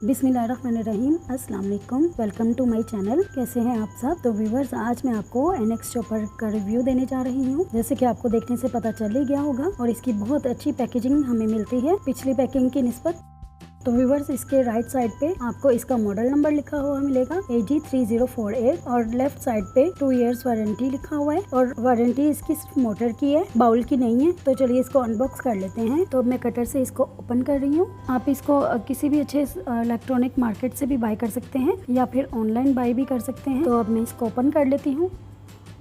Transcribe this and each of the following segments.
बिस्मिल्लाहिर्रहमानिर्रहीम, अस्सलाम वालेकुम। Welcome to my channel. कैसे हैं आप सब? तो व्यूवर्स, आज मैं आपको एनएक्स चॉपर का रिव्यू देने जा रही हूँ। जैसे कि आपको देखने से पता चल ही गया होगा, और इसकी बहुत अच्छी पैकेजिंग हमें मिलती है पिछली पैकिंग की निस्बत। तो व्यूवर्स, इसके राइट साइड पे आपको इसका मॉडल नंबर लिखा हुआ मिलेगा AG3048, और लेफ्ट साइड पे 2 इयर्स वारंटी लिखा हुआ है, और वारंटी इसकी सिर्फ मोटर की है, बाउल की नहीं है। तो चलिए इसको अनबॉक्स कर लेते हैं। तो मैं कटर से इसको ओपन कर रही हूँ। आप इसको किसी भी अच्छे इलेक्ट्रॉनिक मार्केट से भी बाय कर सकते हैं, या फिर ऑनलाइन बाय भी कर सकते हैं। तो अब मैं इसको ओपन कर लेती हूँ,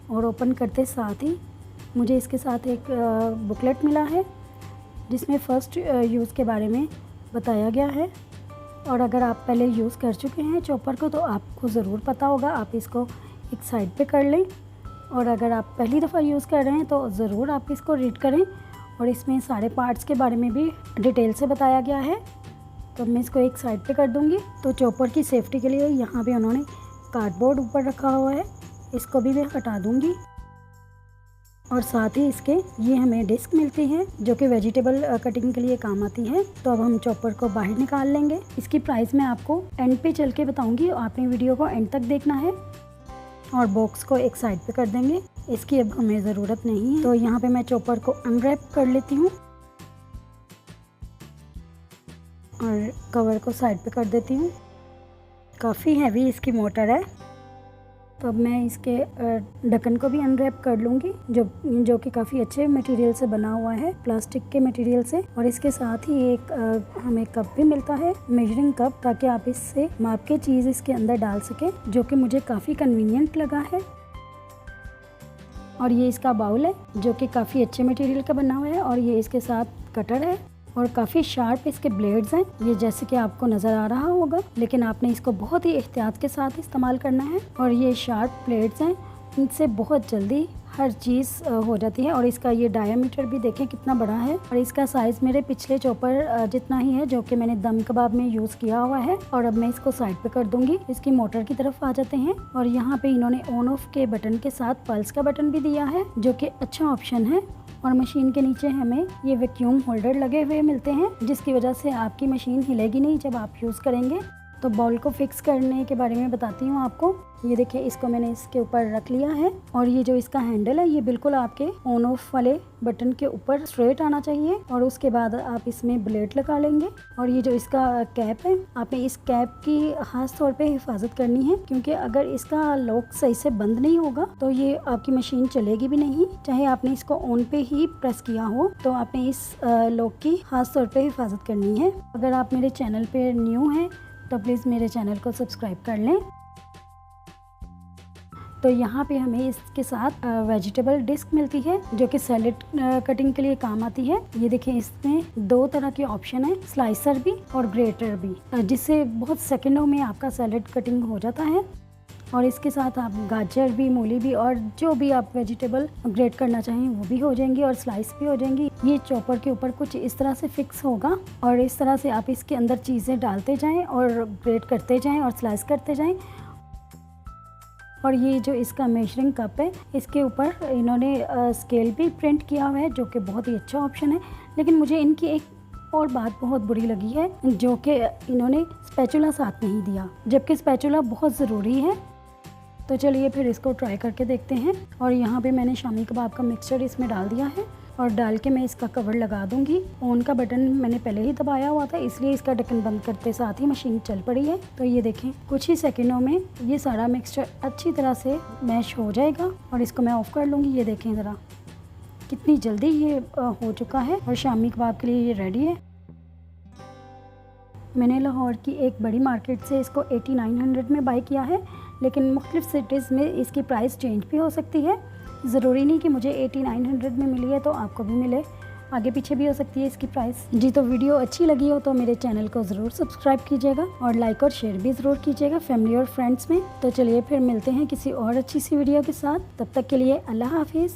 और ओपन करते साथ ही मुझे इसके साथ एक बुकलेट मिला है, जिसमें फर्स्ट यूज़ के बारे में बताया गया है। और अगर आप पहले यूज़ कर चुके हैं चॉपर को, तो आपको ज़रूर पता होगा। आप इसको एक साइड पे कर लें, और अगर आप पहली दफ़ा यूज़ कर रहे हैं तो ज़रूर आप इसको रीड करें। और इसमें सारे पार्ट्स के बारे में भी डिटेल से बताया गया है। तो मैं इसको एक साइड पे कर दूंगी। तो चॉपर की सेफ्टी के लिए यहाँ पे उन्होंने कार्डबोर्ड ऊपर रखा हुआ है, इसको भी मैं हटा दूंगी। और साथ ही इसके ये हमें डिस्क मिलती है, जो कि वेजिटेबल कटिंग के लिए काम आती है। तो अब हम चॉपर को बाहर निकाल लेंगे। इसकी प्राइस मैं आपको एंड पे चल के बताऊंगी, आपने वीडियो को एंड तक देखना है। और बॉक्स को एक साइड पे कर देंगे, इसकी अब हमें ज़रूरत नहीं है। तो यहाँ पे मैं चॉपर को अनरैप कर लेती हूँ, और कवर को साइड पे कर देती हूँ। काफ़ी हैवी इसकी मोटर है। तो अब मैं इसके ढक्कन को भी अनरैप कर लूँगी, जो कि काफ़ी अच्छे मटेरियल से बना हुआ है, प्लास्टिक के मटेरियल से। और इसके साथ ही एक हमें कप भी मिलता है, मेजरिंग कप, ताकि आप इससे माप के चीज़ इसके अंदर डाल सकें, जो कि मुझे काफ़ी कन्वीनियंट लगा है। और ये इसका बाउल है, जो कि काफ़ी अच्छे मटेरियल का बना हुआ है। और ये इसके साथ कटर है, और काफ़ी शार्प इसके ब्लेड्स हैं, ये जैसे कि आपको नज़र आ रहा होगा। लेकिन आपने इसको बहुत ही एहतियात के साथ इस्तेमाल करना है। और ये शार्प ब्लेड्स हैं, इनसे बहुत जल्दी हर चीज़ हो जाती है। और इसका ये डायामीटर भी देखें कितना बड़ा है। और इसका साइज़ मेरे पिछले चॉपर जितना ही है, जो कि मैंने दम कबाब में यूज़ किया हुआ है। और अब मैं इसको साइड पे कर दूंगी। इसकी मोटर की तरफ आ जाते हैं, और यहाँ पे इन्होंने ऑन ऑफ के बटन के साथ पल्स का बटन भी दिया है, जो कि अच्छा ऑप्शन है। और मशीन के नीचे हमें ये वैक्यूम होल्डर लगे हुए मिलते हैं, जिसकी वजह से आपकी मशीन हिलेगी नहीं जब आप यूज़ करेंगे। तो बॉल को फिक्स करने के बारे में बताती हूँ आपको। ये देखिए, इसको मैंने इसके ऊपर रख लिया है, और ये जो इसका हैंडल है, ये बिल्कुल आपके ऑन ऑफ वाले बटन के ऊपर स्ट्रेट आना चाहिए। और उसके बाद आप इसमें ब्लेड लगा लेंगे। और ये जो इसका कैप है, आपने इस कैप की खास तौर पे हिफाजत करनी है, क्योंकि अगर इसका लॉक सही से बंद नहीं होगा तो ये आपकी मशीन चलेगी भी नहीं। चाहे आपने इसको ऑन पे ही प्रेस किया हो, तो आपने इस लॉक की खास तौर पे हिफाजत करनी है। अगर आप मेरे चैनल पे न्यू हैं तो प्लीज़ मेरे चैनल को सब्सक्राइब कर लें। तो यहाँ पे हमें इसके साथ वेजिटेबल डिस्क मिलती है, जो कि सैलेड कटिंग के लिए काम आती है। ये देखिए, इसमें 2 तरह के ऑप्शन है, स्लाइसर भी और ग्रेटर भी, जिससे बहुत सेकंडों में आपका सैलेड कटिंग हो जाता है। और इसके साथ आप गाजर भी, मूली भी, और जो भी आप वेजिटेबल ग्रेट करना चाहें वो भी हो जाएंगी, और स्लाइस भी हो जाएंगी। ये चॉपर के ऊपर कुछ इस तरह से फिक्स होगा, और इस तरह से आप इसके अंदर चीज़ें डालते जाएं, और ग्रेट करते जाएं, और स्लाइस करते जाएं। और ये जो इसका मेजरिंग कप है, इसके ऊपर इन्होंने स्केल भी प्रिंट किया हुआ है, जो कि बहुत ही अच्छा ऑप्शन है। लेकिन मुझे इनकी एक और बात बहुत बुरी लगी है, जो कि इन्होंने स्पैचुला साथ नहीं दिया, जबकि स्पैचुला बहुत ज़रूरी है। तो चलिए फिर इसको ट्राई करके देखते हैं। और यहाँ पे मैंने शामी कबाब का मिक्सचर इसमें डाल दिया है, और डाल के मैं इसका कवर लगा दूंगी। ऑन का बटन मैंने पहले ही दबाया हुआ था, इसलिए इसका ढक्कन बंद करते साथ ही मशीन चल पड़ी है। तो ये देखें, कुछ ही सेकंडों में ये सारा मिक्सचर अच्छी तरह से मैश हो जाएगा। और इसको मैं ऑफ कर लूँगी। ये देखें ज़रा कितनी जल्दी ये हो चुका है, और शामी कबाब के लिए ये रेडी है। मैंने लाहौर की एक बड़ी मार्केट से इसको 8900 में बाय किया है, लेकिन मुख्तलिफ सिटीज़ में इसकी प्राइस चेंज भी हो सकती है। ज़रूरी नहीं कि मुझे 8900 में मिली है तो आपको भी मिले, आगे पीछे भी हो सकती है इसकी प्राइस जी। तो वीडियो अच्छी लगी हो तो मेरे चैनल को ज़रूर सब्सक्राइब कीजिएगा, और लाइक और शेयर भी ज़रूर कीजिएगा फैमिली और फ्रेंड्स में। तो चलिए फिर मिलते हैं किसी और अच्छी सी वीडियो के साथ। तब तक के लिए अल्लाह हाफिज़।